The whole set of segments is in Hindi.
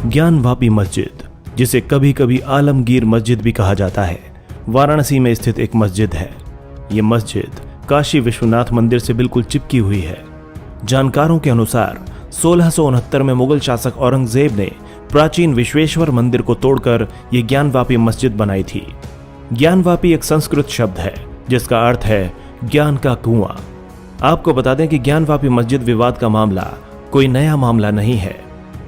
ज्ञानवापी मस्जिद, जिसे कभी कभी आलमगीर मस्जिद भी कहा जाता है, वाराणसी में स्थित एक मस्जिद है। ये मस्जिद काशी विश्वनाथ मंदिर से बिल्कुल चिपकी हुई है। जानकारों के अनुसार 1669 में मुगल शासक औरंगजेब ने प्राचीन विश्वेश्वर मंदिर को तोड़कर ये ज्ञानवापी मस्जिद बनाई थी। ज्ञानवापी एक संस्कृत शब्द है जिसका अर्थ है ज्ञान का कुआं। आपको बता दें कि ज्ञानवापी मस्जिद विवाद का मामला कोई नया मामला नहीं है।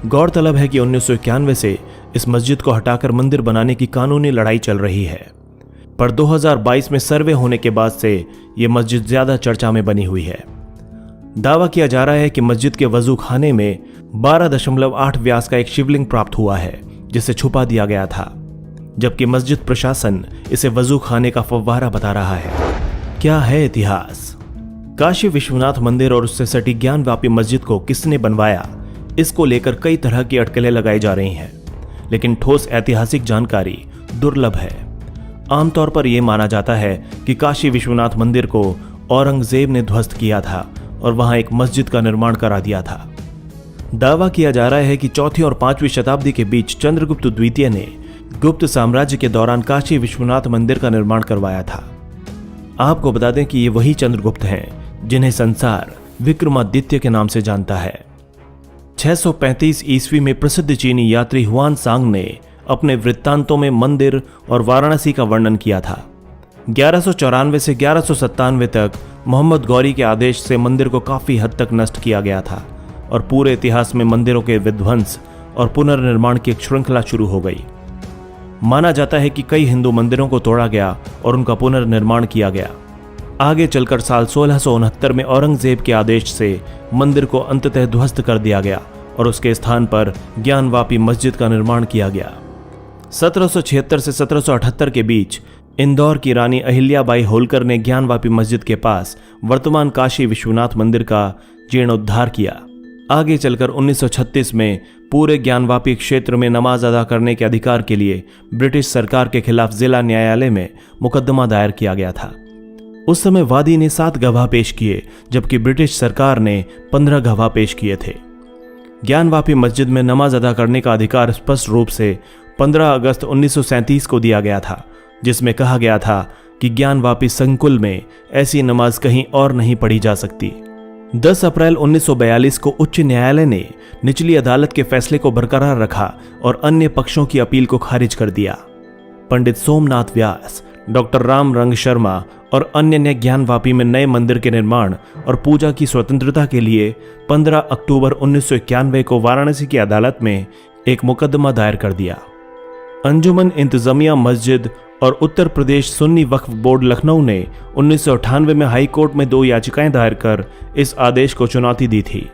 गौरतलब है कि 1991 से इस मस्जिद को हटाकर मंदिर बनाने की कानूनी लड़ाई चल रही है, पर 2022 में सर्वे होने के बाद से ये मस्जिद ज्यादा चर्चा में बनी हुई है। दावा किया जा रहा है कि मस्जिद के वजू खाने में 12.8 व्यास का एक शिवलिंग प्राप्त हुआ है, जिसे छुपा दिया गया था, जबकि मस्जिद प्रशासन इसे वजू खाने का फव्वारा बता रहा है। क्या है इतिहास? काशी विश्वनाथ मंदिर और उससे सटी ज्ञानवापी मस्जिद को किसने बनवाया, इसको लेकर कई तरह की अटकलें लगाई जा रही हैं, लेकिन ठोस ऐतिहासिक जानकारी दुर्लभ है। आमतौर पर यह माना जाता है कि काशी विश्वनाथ मंदिर को औरंगजेब ने ध्वस्त किया था और वहां एक मस्जिद का निर्माण करा दिया था। दावा किया जा रहा है कि 4वीं और 5वीं शताब्दी के बीच चंद्रगुप्त द्वितीय ने गुप्त साम्राज्य के दौरान काशी विश्वनाथ मंदिर का निर्माण करवाया था। आपको बता दें कि ये वही चंद्रगुप्त हैं जिन्हें संसार विक्रमादित्य के नाम से जानता है। 635 ईस्वी में प्रसिद्ध चीनी यात्री हुआन सांग ने अपने वृत्तांतों में मंदिर और वाराणसी का वर्णन किया था। 1194 से 1197 तक मोहम्मद गौरी के आदेश से मंदिर को काफी हद तक नष्ट किया गया था और पूरे इतिहास में मंदिरों के विध्वंस और पुनर्निर्माण की एक श्रृंखला शुरू हो गई। माना जाता है कि कई हिंदू मंदिरों को तोड़ा गया और उनका पुनर्निर्माण किया गया। आगे चलकर साल 1669 में औरंगजेब के आदेश से मंदिर को अंततः ध्वस्त कर दिया गया और उसके स्थान पर ज्ञानवापी मस्जिद का निर्माण किया गया। 1776 से 1778 के बीच इंदौर की रानी अहिल्याबाई होलकर ने ज्ञानवापी मस्जिद के पास वर्तमान काशी विश्वनाथ मंदिर का जीर्णोद्धार किया। आगे चलकर 1936 में पूरे ज्ञानवापी क्षेत्र में नमाज अदा करने के अधिकार के लिए ब्रिटिश सरकार के खिलाफ जिला न्यायालय में मुकदमा दायर किया गया था। उस समय वादी ने 7 गवाह पेश किए, जबकि ब्रिटिश सरकार ने 15 गवाह पेश किए थे। ज्ञानवापी मस्जिद में नमाज अदा करने का अधिकार स्पष्ट रूप से 15 अगस्त 1937 को दिया गया था, जिसमें कहा गया था कि ज्ञानवापी संकुल में ऐसी नमाज कहीं और नहीं पढ़ी जा सकती। 10 अप्रैल 1942 को उच्च न्यायालय ने निचली अदालत के फैसले को बरकरार रखा और अन्य पक्षों की अपील को खारिज कर दिया। पंडित सोमनाथ व्यास, डॉक्टर राम रंग शर्मा और अन्य ने ज्ञानवापी में नए मंदिर के निर्माण और पूजा की स्वतंत्रता के लिए 15 अक्टूबर 1991 को वाराणसी की अदालत में एक मुकदमा दायर कर दिया। अंजुमन इंतजामिया मस्जिद और उत्तर प्रदेश सुन्नी वक्फ बोर्ड लखनऊ ने 1998 में हाई कोर्ट में 2 याचिकाएं दायर कर इस आदेश को चुनौती दी थी।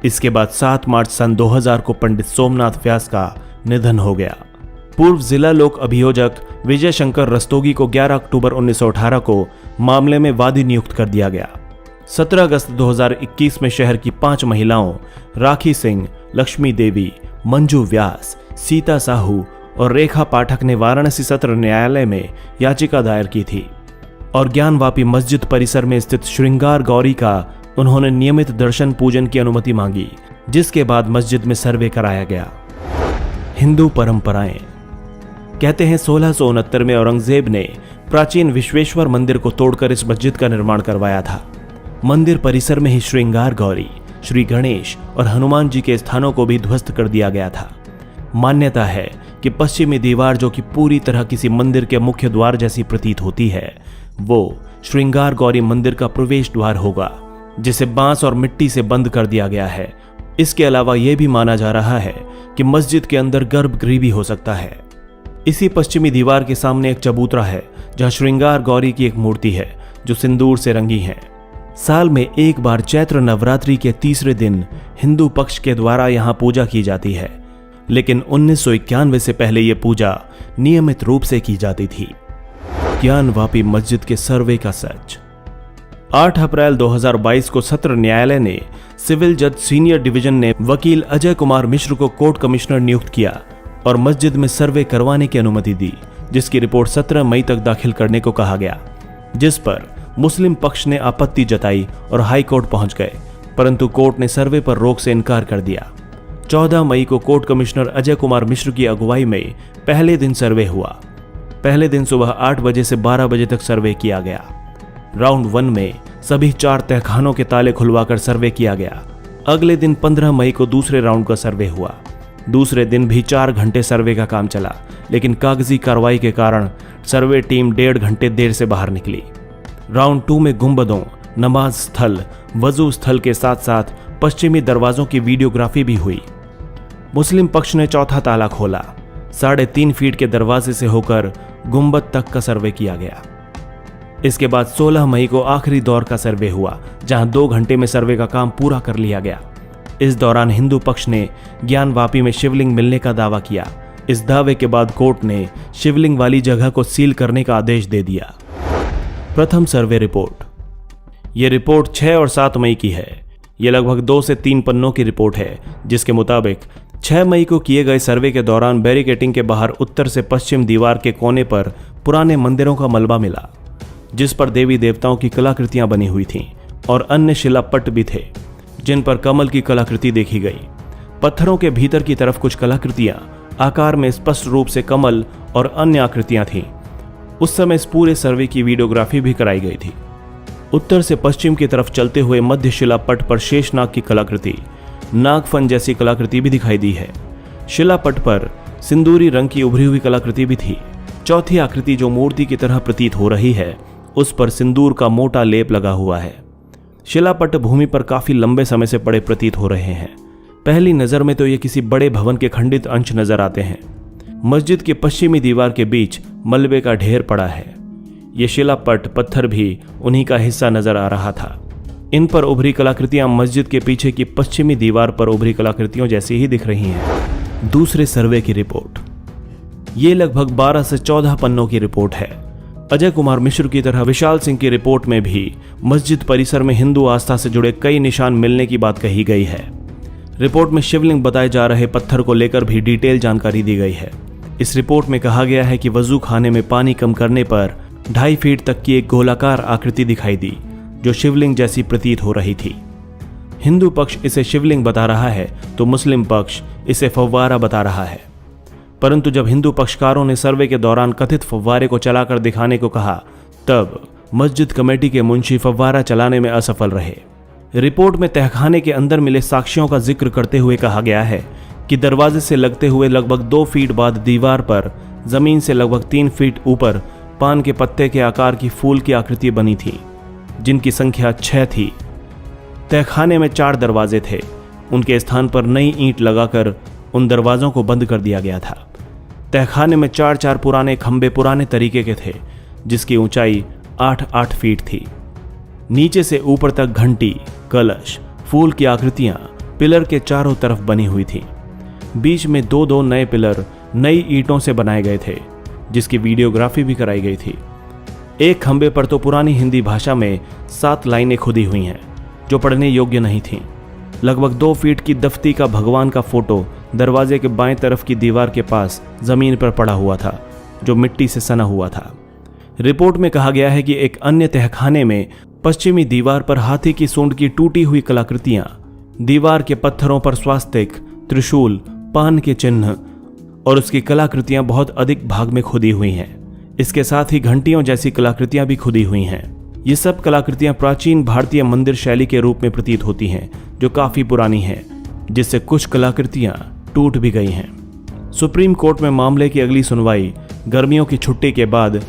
इसके बाद 7 मार्च सन 2000 को पंडित सोमनाथ व्यास का निधन हो गया। पूर्व जिला लोक अभियोजक विजय शंकर रस्तोगी को 11 अक्टूबर 1918 को मामले में वादी नियुक्त कर दिया गया। 17 अगस्त 2021 में शहर की 5 महिलाओं राखी सिंह, लक्ष्मी देवी, मंजू व्यास, सीता साहू और रेखा पाठक ने वाराणसी सत्र न्यायालय में याचिका दायर की थी और ज्ञानवापी मस्जिद परिसर में स्थित श्रृंगार गौरी का उन्होंने नियमित दर्शन पूजन की अनुमति मांगी, जिसके बाद मस्जिद में सर्वे कराया गया। हिंदू परंपराएं कहते हैं 1669 में औरंगजेब ने प्राचीन विश्वेश्वर मंदिर को तोड़कर इस मस्जिद का निर्माण करवाया था। मंदिर परिसर में ही श्रृंगार गौरी, श्री गणेश और हनुमान जी के स्थानों को भी ध्वस्त कर दिया गया था। मान्यता है कि पश्चिमी दीवार, जो कि पूरी तरह किसी मंदिर के मुख्य द्वार जैसी प्रतीत होती है, वो श्रृंगार गौरी मंदिर का प्रवेश द्वार होगा, जिसे बांस और मिट्टी से बंद कर दिया गया है। इसके अलावा यह भी माना जा रहा है कि मस्जिद के अंदर गर्भगृह भी हो सकता है। इसी पश्चिमी दीवार के सामने एक चबूतरा है जहां श्रृंगार गौरी की एक मूर्ति है जो सिंदूर से रंगी है। साल में एक बार चैत्र नवरात्रि के तीसरे दिन हिंदू पक्ष के द्वारा यहां पूजा की जाती है, लेकिन 1991 से पहले यह पूजा नियमित रूप से की जाती थी। ज्ञानवापी मस्जिद के सर्वे का सच। 8 अप्रैल 2022 को सत्र न्यायालय ने सिविल जज सीनियर डिवीजन ने वकील अजय कुमार मिश्र को कोर्ट कमिश्नर नियुक्त किया और मस्जिद में सर्वे करवाने की अनुमति दी, जिसकी रिपोर्ट 17 मई तक दाखिल करने को कहा गया, जिस पर मुस्लिम पक्ष ने आपत्ति जताई और हाई कोर्ट पहुंच गए, परंतु कोर्ट ने सर्वे पर रोक से इनकार कर दिया। 14 मई को कोर्ट कमिश्नर अजय कुमार मिश्र की अगुवाई में पहले दिन सर्वे हुआ। पहले दिन सुबह 8 बजे से 12 बजे तक सर्वे किया गया। राउंड 1 में सभी 4 तहखानों के ताले खुलवाकर सर्वे किया गया। अगले दिन 15 मई को दूसरे राउंड का सर्वे हुआ। दूसरे दिन भी 4 घंटे सर्वे का काम चला, लेकिन कागजी कार्रवाई के कारण सर्वे टीम 1.5 घंटे देर से बाहर निकली। राउंड 2 में गुंबदों, नमाज स्थल, वजू स्थल के साथ साथ पश्चिमी दरवाजों की वीडियोग्राफी भी हुई। मुस्लिम पक्ष ने चौथा ताला खोला। 3.5 फीट के दरवाजे से होकर गुंबद तक का सर्वे किया गया। इसके बाद 16 मई को आखिरी दौर का सर्वे हुआ, जहां 2 घंटे में सर्वे का काम पूरा कर लिया गया। इस दौरान हिंदू पक्ष ने ज्ञानवापी में शिवलिंग मिलने का दावा किया। इस दावे के बाद कोर्ट ने शिवलिंग वाली जगह को सील करने का आदेश दे दिया। प्रथम सर्वे रिपोर्ट। यह रिपोर्ट 6 और 7 मई की है। यह लगभग 2 से 3 पन्नों की रिपोर्ट है, जिसके मुताबिक 6 मई को किए गए सर्वे के दौरान बैरिकेटिंग के बाहर उत्तर से पश्चिम दीवार के कोने पर पुराने मंदिरों का मलबा मिला, जिस पर देवी देवताओं की कलाकृतियां बनी हुई थीं और अन्य शिलापट्ट भी थे, जिन पर कमल की कलाकृति देखी गई। पत्थरों के भीतर की तरफ कुछ कलाकृतियां आकार में स्पष्ट रूप से कमल और अन्य आकृतियां थीं। उस समय इस पूरे सर्वे की वीडियोग्राफी भी कराई गई थी। उत्तर से पश्चिम की तरफ चलते हुए मध्य शिलापट्ट पर शेषनाग की कलाकृति, नागफन जैसी कलाकृति भी दिखाई दी है। शिलापट्ट पर सिंदूरी रंग की उभरी हुई कलाकृति भी थी। चौथी आकृति जो मूर्ति की तरह प्रतीत हो रही है, उस पर सिंदूर का मोटा लेप लगा हुआ है। शिलापट्ट भूमि पर काफी लंबे समय से पड़े प्रतीत हो रहे हैं। पहली नजर में तो ये किसी बड़े भवन के खंडित अंश नजर आते हैं। मस्जिद की पश्चिमी दीवार के बीच मलबे का ढेर पड़ा है। ये शिलापट्ट पत्थर भी उन्हीं का हिस्सा नजर आ रहा था। इन पर उभरी कलाकृतियां मस्जिद के पीछे की पश्चिमी दीवार पर उभरी कलाकृतियों जैसी ही दिख रही हैं। दूसरे सर्वे की रिपोर्ट। ये लगभग 12 से 14 पन्नों की रिपोर्ट है। अजय कुमार मिश्र की तरह विशाल सिंह की रिपोर्ट में भी मस्जिद परिसर में हिंदू आस्था से जुड़े कई निशान मिलने की बात कही गई है। रिपोर्ट में शिवलिंग बताए जा रहे पत्थर को लेकर भी डिटेल जानकारी दी गई है। इस रिपोर्ट में कहा गया है कि वजू खाने में पानी कम करने पर 2.5 फीट तक की एक गोलाकार आकृति दिखाई दी, जो शिवलिंग जैसी प्रतीत हो रही थी। हिंदू पक्ष इसे शिवलिंग बता रहा है तो मुस्लिम पक्ष इसे फव्वारा बता रहा है। परंतु जब हिंदू पक्षकारों ने सर्वे के दौरान कथित फव्वारे को चलाकर दिखाने को कहा, तब मस्जिद कमेटी के मुंशी फव्वारा चलाने में असफल रहे। रिपोर्ट में तहखाने के अंदर मिले साक्ष्यों का जिक्र करते हुए कहा गया है कि दरवाजे से लगते हुए लगभग 2 फीट बाद दीवार पर जमीन से लगभग 3 फीट ऊपर पान के पत्ते के आकार की फूल की आकृति बनी थी, जिनकी संख्या 6 थी। तहखाने में 4 दरवाजे थे। उनके स्थान पर नई ईंट लगाकर उन दरवाजों को बंद कर दिया गया था। तहखाने में 4 पुराने खंबे पुराने तरीके के थे, जिसकी ऊंचाई 8 फीट थी। नीचे से ऊपर तक घंटी, कलश, फूल की आकृतियां पिलर के चारों तरफ बनी हुई थी। बीच में 2 नए पिलर नई ईंटों से बनाए गए थे, जिसकी वीडियोग्राफी भी कराई गई थी। एक खंबे पर तो पुरानी हिंदी भाषा में 7 लाइनें खुदी हुई हैं, जो पढ़ने योग्य नहीं थीं। लगभग 2 फीट की दफ्ती का भगवान का फोटो दरवाजे के बाएं तरफ की दीवार के पास जमीन पर पड़ा हुआ था, जो मिट्टी से सना हुआ था। रिपोर्ट में कहा गया है कि एक अन्य तहखाने में पश्चिमी दीवार पर हाथी की सूंड की टूटी हुई कलाकृतियां, दीवार के पत्थरों पर स्वास्तिक, त्रिशूल, पान के चिन्ह और उसकी कलाकृतियां बहुत अधिक भाग में खुदी हुई हैं। इसके साथ ही घंटियों जैसी कलाकृतियां भी खुदी हुई हैं। ये सब कलाकृतियां प्राचीन भारतीय मंदिर शैली के रूप में प्रतीत होती हैं, जो काफी पुरानी हैं, जिससे कुछ कलाकृतियां टूट भी गई हैं। सुप्रीम कोर्ट में मामले की अगली सुनवाई गर्मियों की छुट्टी के बाद